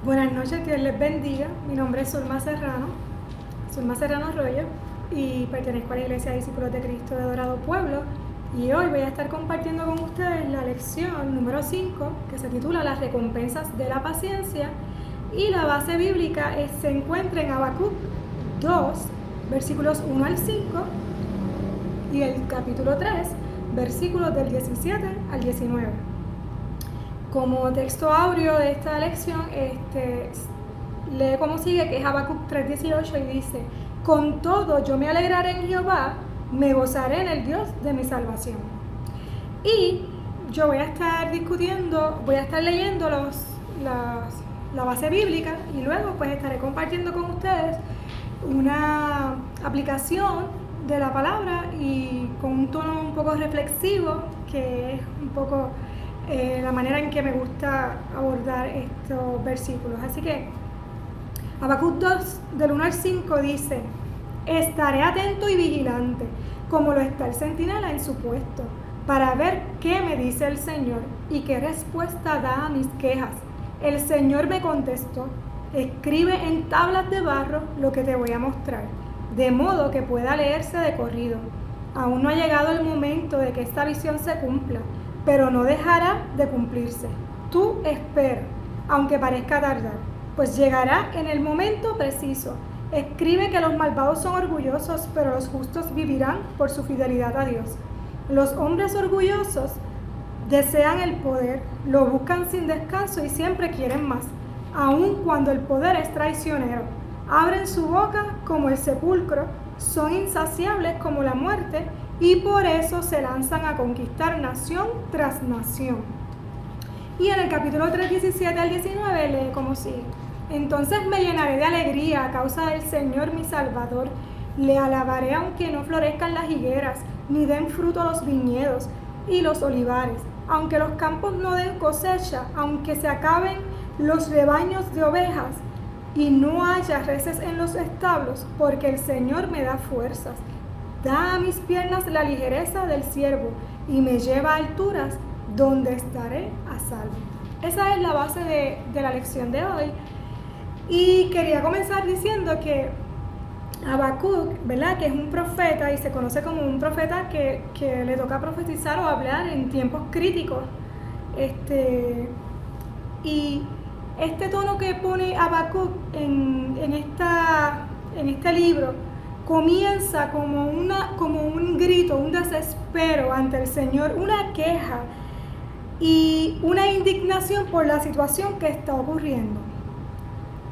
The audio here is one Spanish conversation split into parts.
Buenas noches, Dios les bendiga. Mi nombre es Zulma Serrano Arroyo, y pertenezco a la Iglesia de Discípulos de Cristo de Dorado Pueblo. Y hoy voy a estar compartiendo con ustedes la lección número 5, que se titula Las recompensas de la paciencia. Y la base bíblica se encuentra en Habacuc 2, versículos 1 al 5, y el capítulo 3, versículos del 17 al 19. Como texto áureo de esta lección, lee como sigue, que es Habacuc 3:18, y dice: con todo yo me alegraré en Jehová, me gozaré en el Dios de mi salvación. Y yo voy a estar leyendo la base bíblica, y luego pues estaré compartiendo con ustedes una aplicación de la palabra y con un tono un poco reflexivo, que es un poco la manera en que me gusta abordar estos versículos. Así que Habacuc 2, del 1 al 5 dice: estaré atento y vigilante, como lo está el centinela en su puesto, para ver qué me dice el Señor y qué respuesta da a mis quejas. El Señor me contestó: escribe en tablas de barro lo que te voy a mostrar, de modo que pueda leerse de corrido. Aún no ha llegado el momento de que esta visión se cumpla, pero no dejará de cumplirse. Tú espera, aunque parezca tardar, pues llegará en el momento preciso. Escribe que los malvados son orgullosos, pero los justos vivirán por su fidelidad a Dios. Los hombres orgullosos desean el poder, lo buscan sin descanso y siempre quieren más, aun cuando el poder es traicionero. Abren su boca como el sepulcro, son insaciables como la muerte, y por eso se lanzan a conquistar nación tras nación. Y en el capítulo 3, 17 al 19 lee como sigue: entonces me llenaré de alegría a causa del Señor mi Salvador. Le alabaré aunque no florezcan las higueras, ni den fruto los viñedos y los olivares, aunque los campos no den cosecha, aunque se acaben los rebaños de ovejas y no haya reses en los establos, porque el Señor me da fuerzas. Da a mis piernas la ligereza del ciervo y me lleva a alturas donde estaré a salvo. Esa es la base de la lección de hoy. Y quería comenzar diciendo que Habacuc, ¿verdad?, que es un profeta y se conoce como un profeta que le toca profetizar o hablar en tiempos críticos. Y este tono que pone Habacuc en este libro comienza como un grito, un desespero ante el Señor, una queja y una indignación por la situación que está ocurriendo.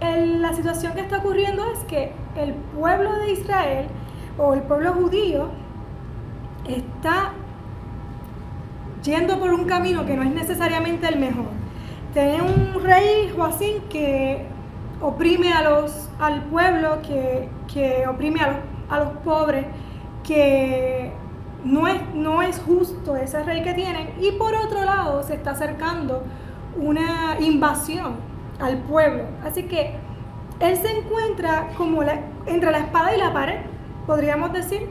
La situación que está ocurriendo es que el pueblo de Israel, o el pueblo judío, está yendo por un camino que no es necesariamente el mejor. Tiene un rey, Joacim, que oprime al pueblo, que oprime a los pobres, que no es justo ese rey que tienen. Y por otro lado se está acercando una invasión al pueblo. Así que él se encuentra como entre la espada y la pared, podríamos decir.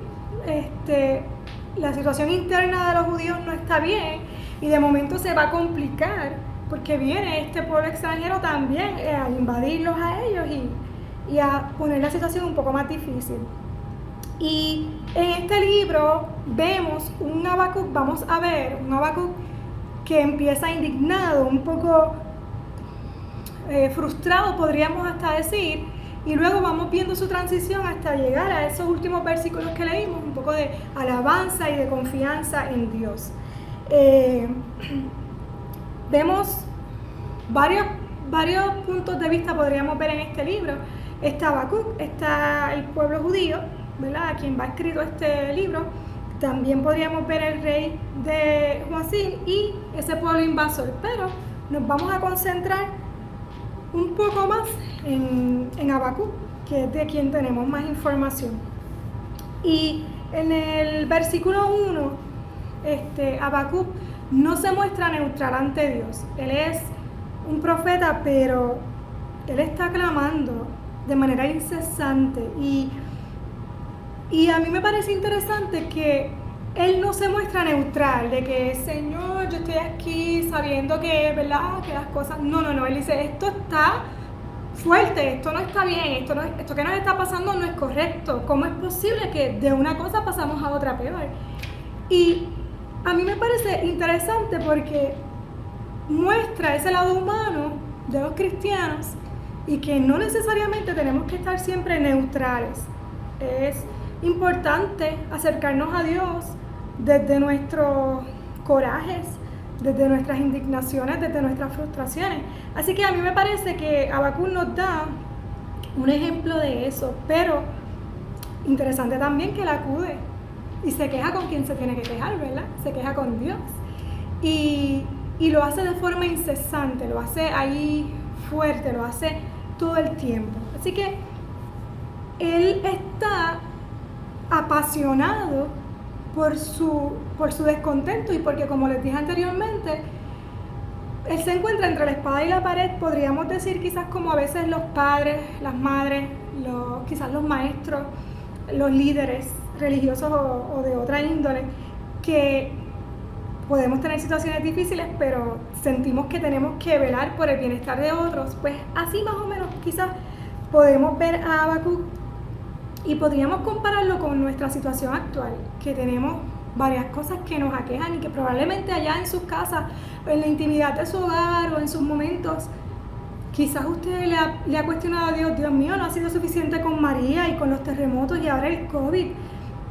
La situación interna de los judíos no está bien, y de momento se va a complicar porque viene este pueblo extranjero también a invadirlos a ellos y a poner la situación un poco más difícil. Y en este libro vemos vamos a ver un Habacuc que empieza indignado, un poco frustrado, podríamos hasta decir, y luego vamos viendo su transición hasta llegar a esos últimos versículos que leímos, un poco de alabanza y de confianza en Dios. Vemos varios puntos de vista, podríamos ver en este libro. Está Habacuc, está el pueblo judío, ¿verdad?, a quien va escrito este libro. También podríamos ver el rey de Joacim y ese pueblo invasor, pero nos vamos a concentrar un poco más en Habacuc, que es de quien tenemos más información. Y en el versículo 1, Habacuc no se muestra neutral ante Dios. Él es un profeta, pero él está clamando de manera incesante, y a mí me parece interesante que él no se muestra neutral, de que Señor, yo estoy aquí sabiendo que, ¿verdad?, que las cosas, no, él dice, esto está fuerte, esto no está bien, esto que nos está pasando no es correcto. ¿Cómo es posible que de una cosa pasamos a otra peor? Y a mí me parece interesante porque muestra ese lado humano de los cristianos y que no necesariamente tenemos que estar siempre neutrales. Es importante acercarnos a Dios desde nuestros corajes, desde nuestras indignaciones, desde nuestras frustraciones. Así que a mí me parece que Habacuc nos da un ejemplo de eso, pero interesante también que él acude y se queja con quien se tiene que quejar, ¿verdad? Se queja con Dios. Y lo hace de forma incesante, lo hace ahí fuerte, lo hace todo el tiempo. Así que él está apasionado por su descontento y porque, como les dije anteriormente, él se encuentra entre la espada y la pared. Podríamos decir quizás como a veces los padres, las madres, quizás los maestros, los líderes religiosos o de otra índole, que podemos tener situaciones difíciles, pero sentimos que tenemos que velar por el bienestar de otros. Pues así más o menos quizás podemos ver a Habacuc y podríamos compararlo con nuestra situación actual, que tenemos varias cosas que nos aquejan y que probablemente allá en sus casas, en la intimidad de su hogar o en sus momentos, quizás usted le ha cuestionado a Dios: Dios mío, no ha sido suficiente con María y con los terremotos y ahora el COVID.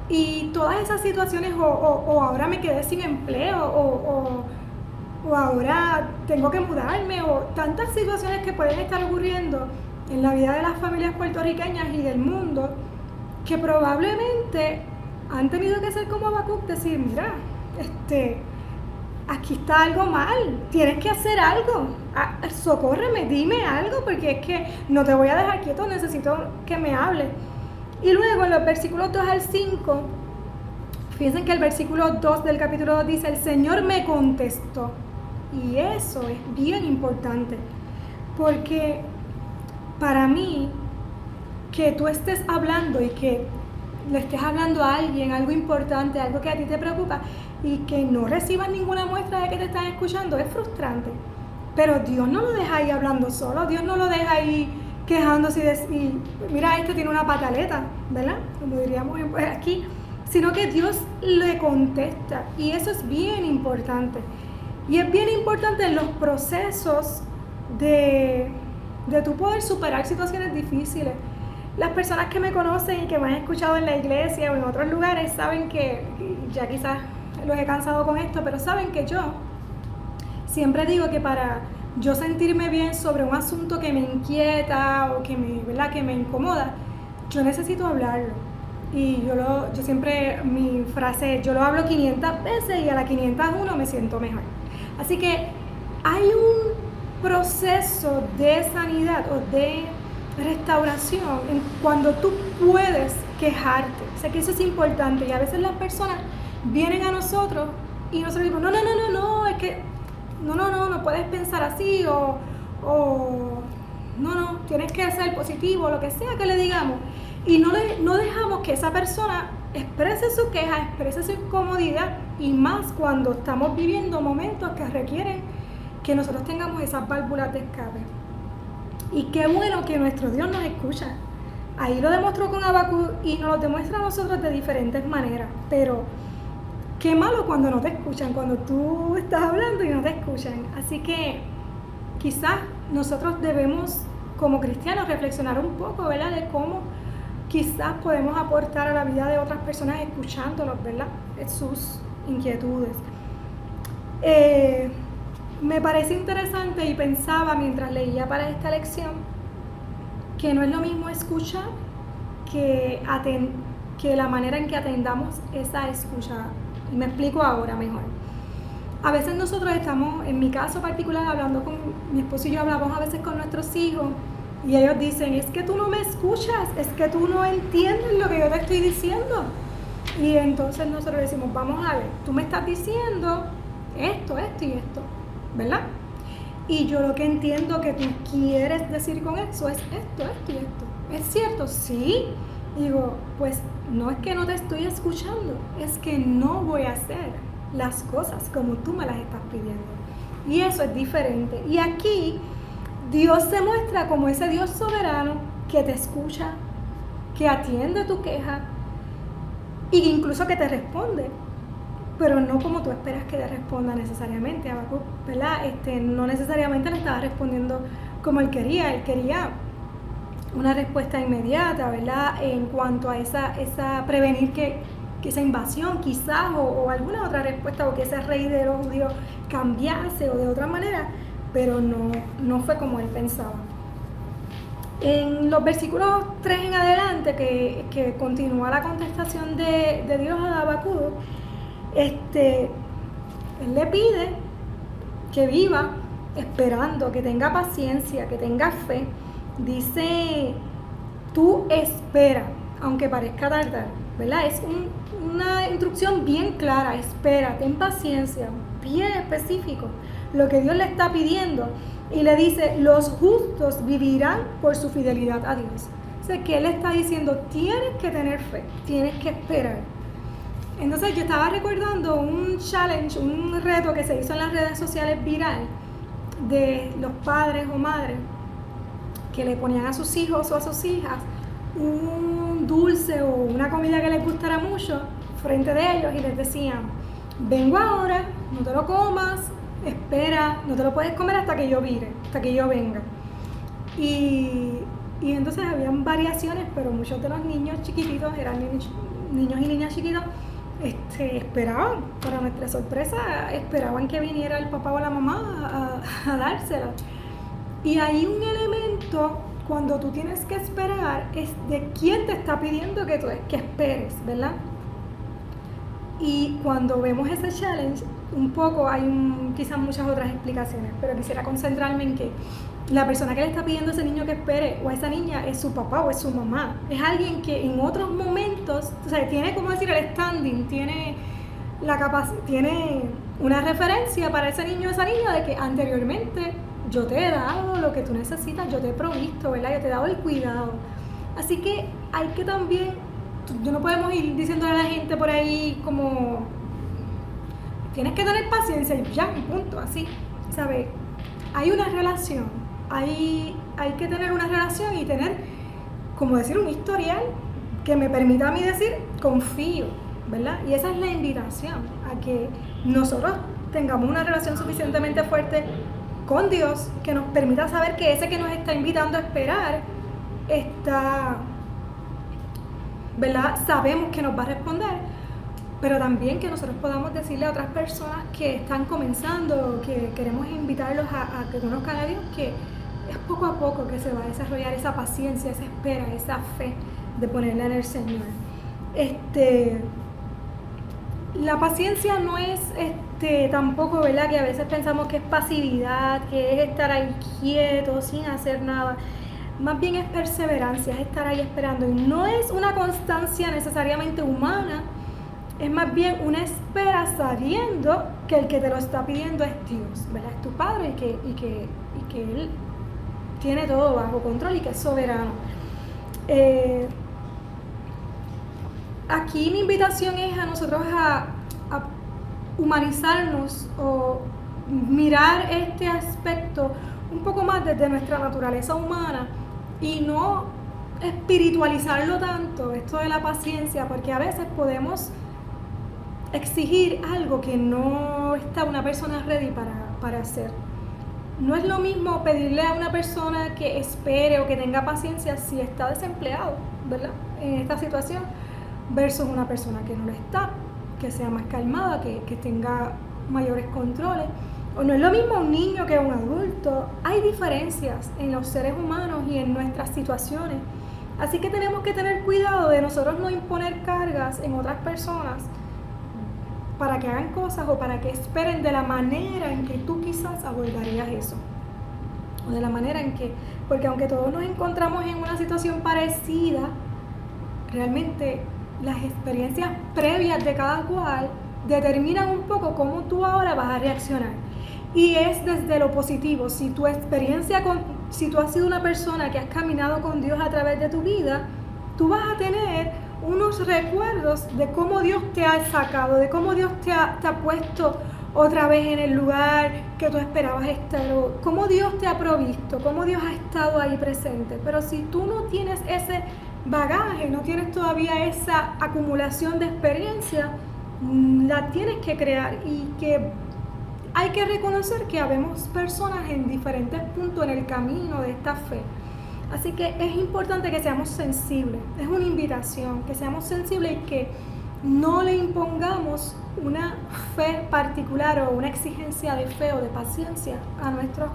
Y todas esas situaciones, o ahora me quedé sin empleo, o ahora tengo que mudarme, o tantas situaciones que pueden estar ocurriendo en la vida de las familias puertorriqueñas y del mundo, que probablemente han tenido que ser como Habacuc, decir: mira, aquí está algo mal, tienes que hacer algo, socórreme, dime algo, porque es que no te voy a dejar quieto, necesito que me hables. Y luego en los versículos 2 al 5, fíjense que el versículo 2 del capítulo 2 dice: el Señor me contestó. Y eso es bien importante, porque para mí, que tú estés hablando y que le estés hablando a alguien algo importante, algo que a ti te preocupa, y que no recibas ninguna muestra de que te están escuchando, es frustrante. Pero Dios no lo deja ahí hablando solo, Dios no lo deja ahí quejándose y mira, tiene una pataleta, ¿verdad? Como diríamos aquí, sino que Dios le contesta, y eso es bien importante. Y es bien importante en los procesos de tu poder superar situaciones difíciles. Las personas que me conocen y que me han escuchado en la iglesia o en otros lugares saben que, ya quizás los he cansado con esto, pero saben que yo siempre digo que para yo sentirme bien sobre un asunto que me inquieta o que me incomoda, yo necesito hablarlo. Y yo siempre, mi frase es: yo lo hablo 500 veces y a la 501 me siento mejor. Así que hay un proceso de sanidad o de restauración cuando tú puedes quejarte. O sea que eso es importante, y a veces las personas vienen a nosotros y nosotros decimos: no, es que no puedes pensar así, o no, tienes que ser positivo, lo que sea que le digamos, y no dejamos que esa persona exprese su queja, exprese su incomodidad, y más cuando estamos viviendo momentos que requieren que nosotros tengamos esas válvulas de escape. Y qué bueno que nuestro Dios nos escucha. Ahí lo demostró con Habacuc y nos lo demuestra a nosotros de diferentes maneras, pero qué malo cuando no te escuchan, cuando tú estás hablando y no te escuchan. Así que quizás nosotros debemos, como cristianos, reflexionar un poco, ¿verdad?, de cómo quizás podemos aportar a la vida de otras personas escuchándolos, ¿verdad?, sus inquietudes. Me parece interesante, y pensaba mientras leía para esta lección, que no es lo mismo escuchar que la manera en que atendamos esa escucha. Y me explico ahora mejor. A veces nosotros estamos, en mi caso particular, hablando con mi esposo y yo, hablamos a veces con nuestros hijos, y ellos dicen: es que tú no me escuchas, es que tú no entiendes lo que yo te estoy diciendo. Y entonces nosotros decimos: vamos a ver, tú me estás diciendo esto y esto, ¿verdad? Y yo lo que entiendo que tú quieres decir con eso es esto y esto. ¿Es cierto? Sí. Digo: pues no es que no te estoy escuchando, es que no voy a hacer las cosas como tú me las estás pidiendo. Y eso es diferente. Y aquí Dios se muestra como ese Dios soberano que te escucha, que atiende tu queja e incluso que te responde, pero no como tú esperas que te responda necesariamente. Habacuc, ¿verdad? No necesariamente le estaba respondiendo como él quería una respuesta inmediata, ¿verdad? En cuanto a esa prevenir que esa invasión quizás o alguna otra respuesta, o que ese rey de los judíos cambiase o de otra manera, pero no fue como él pensaba. En los versículos 3 en adelante, que continúa la contestación de Dios a Habacuc, él le pide que viva esperando, que tenga paciencia, que tenga fe. Dice, tú espera, aunque parezca tardar, ¿verdad? Es una instrucción bien clara: espera, ten paciencia, bien específico lo que Dios le está pidiendo. Y le dice, los justos vivirán por su fidelidad a Dios. O sea, que él está diciendo, tienes que tener fe, tienes que esperar. Entonces yo estaba recordando un challenge, un reto que se hizo en las redes sociales viral, de los padres o madres que le ponían a sus hijos o a sus hijas un dulce o una comida que les gustara mucho frente de ellos y les decían, vengo ahora, no te lo comas, espera, no te lo puedes comer hasta que yo vire, hasta que yo venga. Y entonces habían variaciones, pero muchos de los niños chiquititos, eran niños y niñas chiquitos, esperaban, para nuestra sorpresa, esperaban que viniera el papá o la mamá a dársela. Y hay un elemento, cuando tú tienes que esperar, es de quién te está pidiendo que esperes, ¿verdad? Y cuando vemos ese challenge, un poco hay quizás muchas otras explicaciones, pero quisiera concentrarme en que la persona que le está pidiendo a ese niño que espere, o a esa niña, es su papá o es su mamá. Es alguien que en otros momentos, o sea, tiene, como decir, el standing, tiene la capacidad, tiene una referencia para ese niño o esa niña de que anteriormente yo te he dado lo que tú necesitas, yo te he provisto, ¿verdad? Yo te he dado el cuidado. Así que hay que también, no podemos ir diciéndole a la gente por ahí como, tienes que tener paciencia y ya, y punto, así, ¿sabes? Hay una relación, hay que tener una relación y tener, como decir, un historial que me permita a mí decir, confío, ¿verdad? Y esa es la invitación, a que nosotros tengamos una relación suficientemente fuerte con Dios, que nos permita saber que ese que nos está invitando a esperar está, ¿verdad? Sabemos que nos va a responder, pero también que nosotros podamos decirle a otras personas que están comenzando, que queremos invitarlos a que conozcan a Dios, que es poco a poco que se va a desarrollar esa paciencia, esa espera, esa fe de ponerla en el Señor. La paciencia no es tampoco, ¿verdad? Que a veces pensamos que es pasividad, que es estar ahí quieto, sin hacer nada. Más bien es perseverancia, es estar ahí esperando. Y no es una constancia necesariamente humana, es más bien una espera sabiendo que el que te lo está pidiendo es Dios, ¿verdad? Es tu Padre y que Él tiene todo bajo control y que es soberano. Aquí mi invitación es a nosotros a humanizarnos o mirar este aspecto un poco más desde nuestra naturaleza humana y no espiritualizarlo tanto, esto de la paciencia, porque a veces podemos exigir algo que no está una persona ready para hacer. No es lo mismo pedirle a una persona que espere o que tenga paciencia si está desempleado, ¿verdad? En esta situación, versus una persona que no lo está, que sea más calmada, que tenga mayores controles. O no es lo mismo un niño que un adulto. Hay diferencias en los seres humanos y en nuestras situaciones. Así que tenemos que tener cuidado de nosotros no imponer cargas en otras personas para que hagan cosas o para que esperen de la manera en que tú quizás abordarías eso. O de la manera en que, porque aunque todos nos encontramos en una situación parecida, realmente las experiencias previas de cada cual determinan un poco cómo tú ahora vas a reaccionar. Y es desde lo positivo. Si tu experiencia, si tú has sido una persona que has caminado con Dios a través de tu vida, tú vas a tener unos recuerdos de cómo Dios te ha sacado, de cómo Dios te ha puesto otra vez en el lugar que tú esperabas estar, o cómo Dios te ha provisto, cómo Dios ha estado ahí presente. Pero si tú no tienes ese bagaje, no tienes todavía esa acumulación de experiencia, la tienes que crear, y que hay que reconocer que habemos personas en diferentes puntos en el camino de esta fe. Así que es importante que seamos sensibles, es una invitación, que seamos sensibles y que no le impongamos una fe particular o una exigencia de fe o de paciencia a nuestras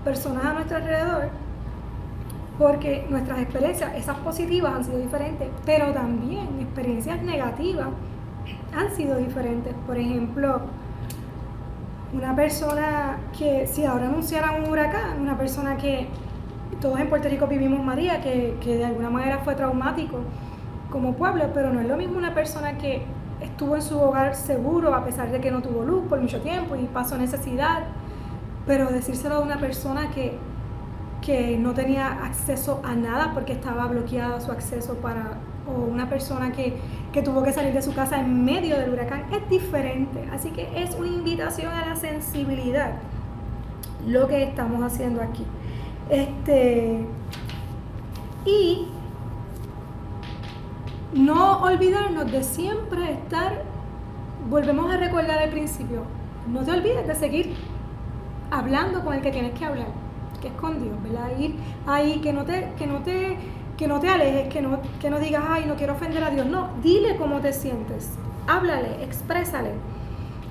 personas a nuestro alrededor, porque nuestras experiencias, esas positivas, han sido diferentes, pero también experiencias negativas han sido diferentes. Por ejemplo, una persona que, si ahora anunciaran un huracán, una persona que todos en Puerto Rico vivimos María, que de alguna manera fue traumático como pueblo, pero no es lo mismo una persona que estuvo en su hogar seguro a pesar de que no tuvo luz por mucho tiempo y pasó necesidad, pero decírselo a una persona que no tenía acceso a nada porque estaba bloqueado su acceso o una persona que tuvo que salir de su casa en medio del huracán, es diferente. Así que es una invitación a la sensibilidad lo que estamos haciendo aquí. Y no olvidarnos de siempre estar, volvemos a recordar al principio, no te olvides de seguir hablando con el que tienes que hablar, que es con Dios, ¿verdad? Ir ahí, que no te alejes, que no digas, ay, no quiero ofender a Dios. No, dile cómo te sientes, háblale, exprésale.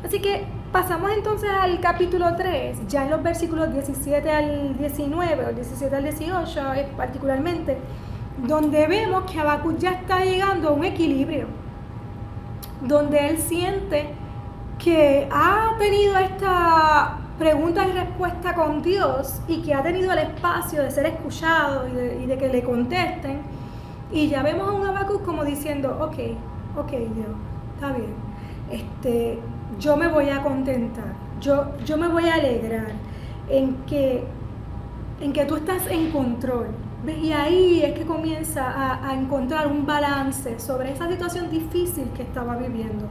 Así que pasamos entonces al capítulo 3, ya en los versículos 17 al 19, o 17 al 18 particularmente, donde vemos que Habacuc ya está llegando a un equilibrio, donde él siente que ha tenido esta pregunta y respuesta con Dios y que ha tenido el espacio de ser escuchado y de que le contesten, y ya vemos a un Habacuc como diciendo, ok Dios, está bien, yo me voy a contentar, yo me voy a alegrar en que tú estás en control. ¿Ves? Y ahí es que comienza a encontrar un balance sobre esa situación difícil que estaba viviendo.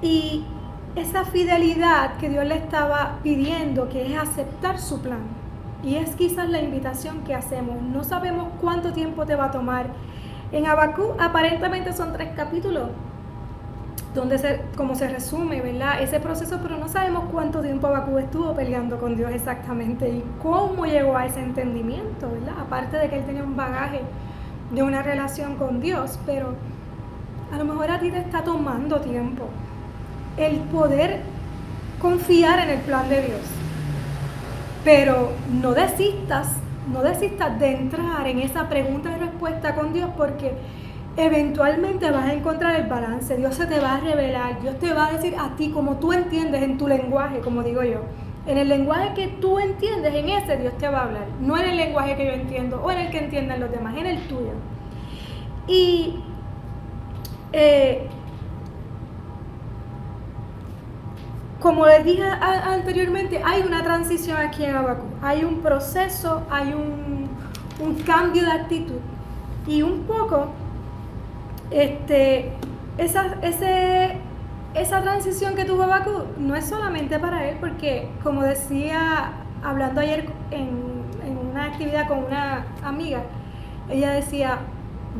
Y esa fidelidad que Dios le estaba pidiendo, que es aceptar su plan. Y es quizás la invitación que hacemos. No sabemos cuánto tiempo te va a tomar. En Habacuc aparentemente son 3 capítulos, donde como se resume, ¿verdad?, ese proceso, pero no sabemos cuánto tiempo Habacuc estuvo peleando con Dios exactamente y cómo llegó a ese entendimiento, ¿verdad? Aparte de que él tenía un bagaje de una relación con Dios, pero a lo mejor a ti te está tomando tiempo el poder confiar en el plan de Dios. Pero no desistas de entrar en esa pregunta y respuesta con Dios, porque eventualmente vas a encontrar el balance. Dios se te va a revelar, Dios te va a decir a ti como tú entiendes, en tu lenguaje, como digo yo, en el lenguaje que tú entiendes, en ese Dios te va a hablar, no en el lenguaje que yo entiendo o en el que entienden los demás, en el tuyo. Y como les dije anteriormente, hay una transición aquí en Habacuc, hay un proceso, hay un cambio de actitud, y un poco esa transición que tuvo Habacuc no es solamente para él, porque como decía, hablando ayer en una actividad con una amiga, ella decía,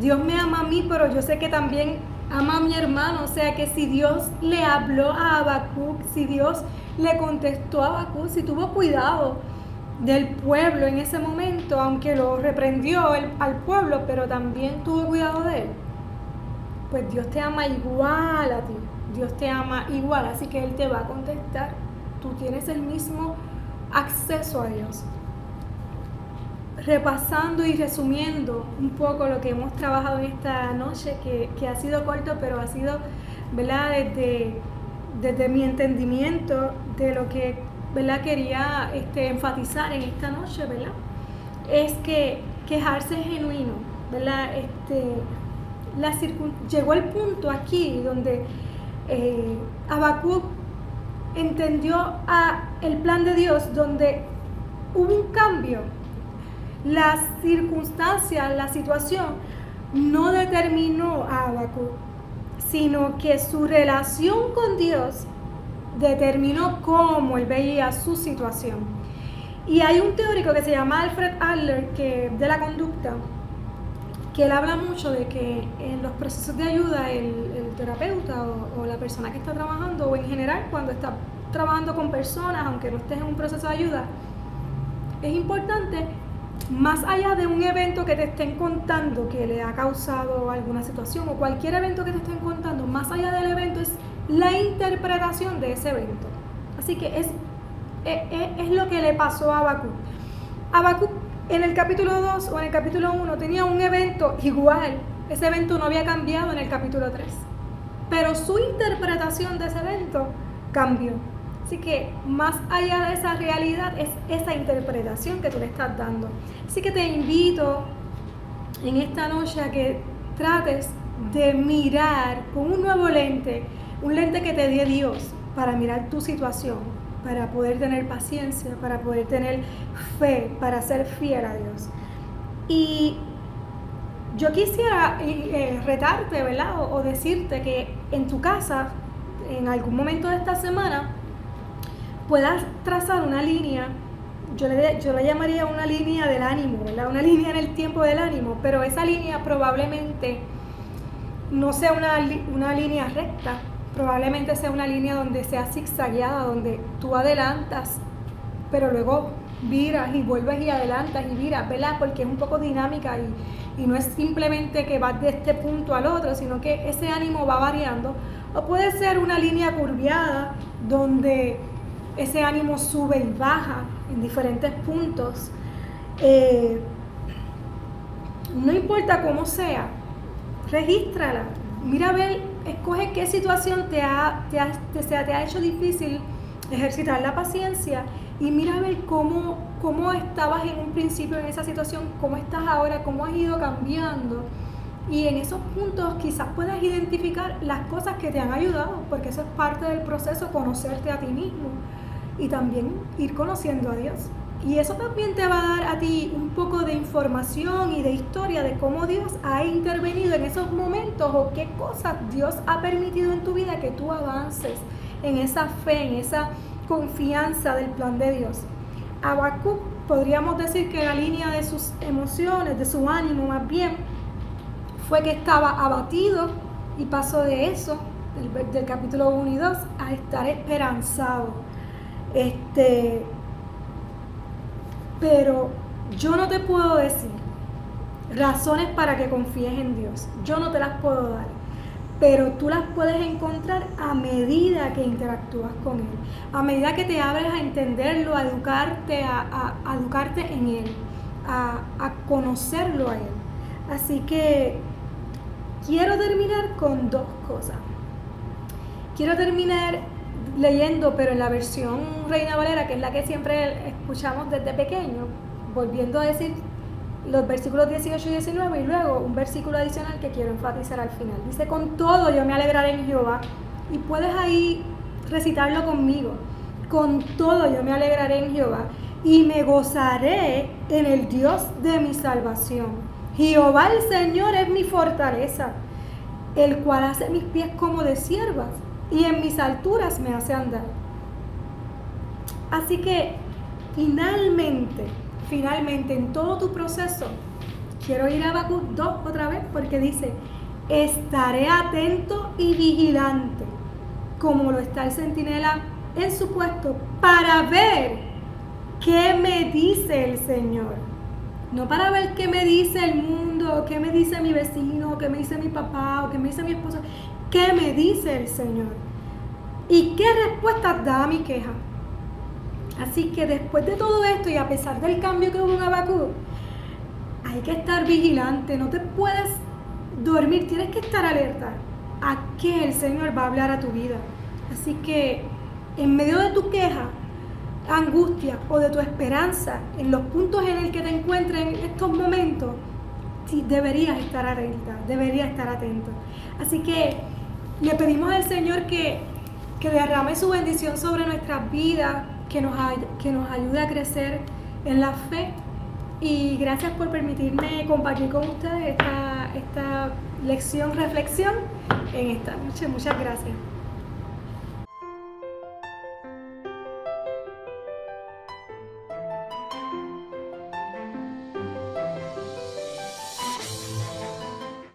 Dios me ama a mí, pero yo sé que también ama a mi hermano. O sea que si Dios le habló a Habacuc, si Dios le contestó a Habacuc, si tuvo cuidado del pueblo en ese momento, aunque lo reprendió al pueblo, pero también tuvo cuidado de él, pues Dios te ama igual a ti, Dios te ama igual, así que Él te va a contestar. Tú tienes el mismo acceso a Dios. Repasando y resumiendo un poco lo que hemos trabajado en esta noche, que ha sido corto, pero ha sido, ¿verdad?, desde mi entendimiento de lo que, ¿verdad?, quería enfatizar en esta noche, ¿verdad?, es que quejarse es genuino, ¿verdad? Llegó el punto aquí donde Habacuc entendió el plan de Dios, donde hubo un cambio. Las circunstancias, la situación no determinó a Habacuc, sino que su relación con Dios determinó cómo él veía su situación. Y hay un teórico que se llama Alfred Adler, que de la conducta, que él habla mucho de que en los procesos de ayuda el terapeuta o la persona que está trabajando, o en general cuando está trabajando con personas, aunque no estés en un proceso de ayuda, es importante, más allá de un evento que te estén contando que le ha causado alguna situación o cualquier evento que te estén contando, más allá del evento es la interpretación de ese evento. Así que es lo que le pasó a Habacuc. Habacuc en el capítulo 2 o en el capítulo 1 tenía un evento igual, ese evento no había cambiado en el capítulo 3, pero su interpretación de ese evento cambió. Así que más allá de esa realidad es esa interpretación que tú le estás dando. Así que te invito en esta noche a que trates de mirar con un nuevo lente, un lente que te dé Dios para mirar tu situación, para poder tener paciencia, para poder tener fe, para ser fiel a Dios. Y yo quisiera retarte, ¿verdad? O decirte que en tu casa, en algún momento de esta semana, puedas trazar una línea, yo le llamaría una línea del ánimo, ¿verdad? Una línea en el tiempo del ánimo, pero esa línea probablemente no sea una línea recta, probablemente sea una línea donde sea zigzagueada, donde tú adelantas, pero luego viras y vuelves y adelantas y viras, ¿verdad? Porque es un poco dinámica y no es simplemente que vas de este punto al otro, sino que ese ánimo va variando. O puede ser una línea curviada donde ese ánimo sube y baja en diferentes puntos. No importa cómo sea, regístrala. Mira a ver, escoge qué situación te ha hecho difícil ejercitar la paciencia y mira a ver cómo estabas en un principio en esa situación, cómo estás ahora, cómo has ido cambiando. Y en esos puntos quizás puedas identificar las cosas que te han ayudado, porque eso es parte del proceso, conocerte a ti mismo y también ir conociendo a Dios. Y eso también te va a dar a ti un poco de información y de historia de cómo Dios ha intervenido en esos momentos o qué cosas Dios ha permitido en tu vida que tú avances en esa fe, en esa confianza del plan de Dios. Habacuc, podríamos decir que la línea de sus emociones, de su ánimo más bien, fue que estaba abatido y pasó de eso, del capítulo 1 y 2, a estar esperanzado. Pero yo no te puedo decir razones para que confíes en Dios. Yo no te las puedo dar. Pero tú las puedes encontrar a medida que interactúas con Él. A medida que te abres a entenderlo, a educarte, a educarte en Él, a conocerlo a Él. Así que quiero terminar con dos cosas. Quiero terminar leyendo, pero en la versión Reina Valera, que es la que siempre escuchamos desde pequeño, volviendo a decir los versículos 18 y 19 y luego un versículo adicional que quiero enfatizar al final. Dice: con todo yo me alegraré en Jehová. Y puedes ahí recitarlo conmigo. Con todo yo me alegraré en Jehová y me gozaré en el Dios de mi salvación. Jehová el Señor es mi fortaleza, el cual hace mis pies como de ciervas y en mis alturas me hace andar. Así que finalmente, en todo tu proceso, quiero ir a Habacuc 2 otra vez porque dice: estaré atento y vigilante, como lo está el centinela en su puesto, para ver qué me dice el Señor. No para ver qué me dice el mundo, qué me dice mi vecino, qué me dice mi papá, o qué me dice mi esposo. ¿Qué me dice el Señor? ¿Y qué respuestas da a mi queja? Así que después de todo esto y a pesar del cambio que hubo en Habacuc, hay que estar vigilante, no te puedes dormir, tienes que estar alerta a que el Señor va a hablar a tu vida. Así que en medio de tu queja, angustia o de tu esperanza, en los puntos en el que te encuentres en estos momentos, sí, deberías estar alerta, deberías estar atento. Así que le pedimos al Señor que derrame su bendición sobre nuestras vidas, que nos ayude a crecer en la fe. Y gracias por permitirme compartir con ustedes esta lección, reflexión en esta noche. Muchas gracias.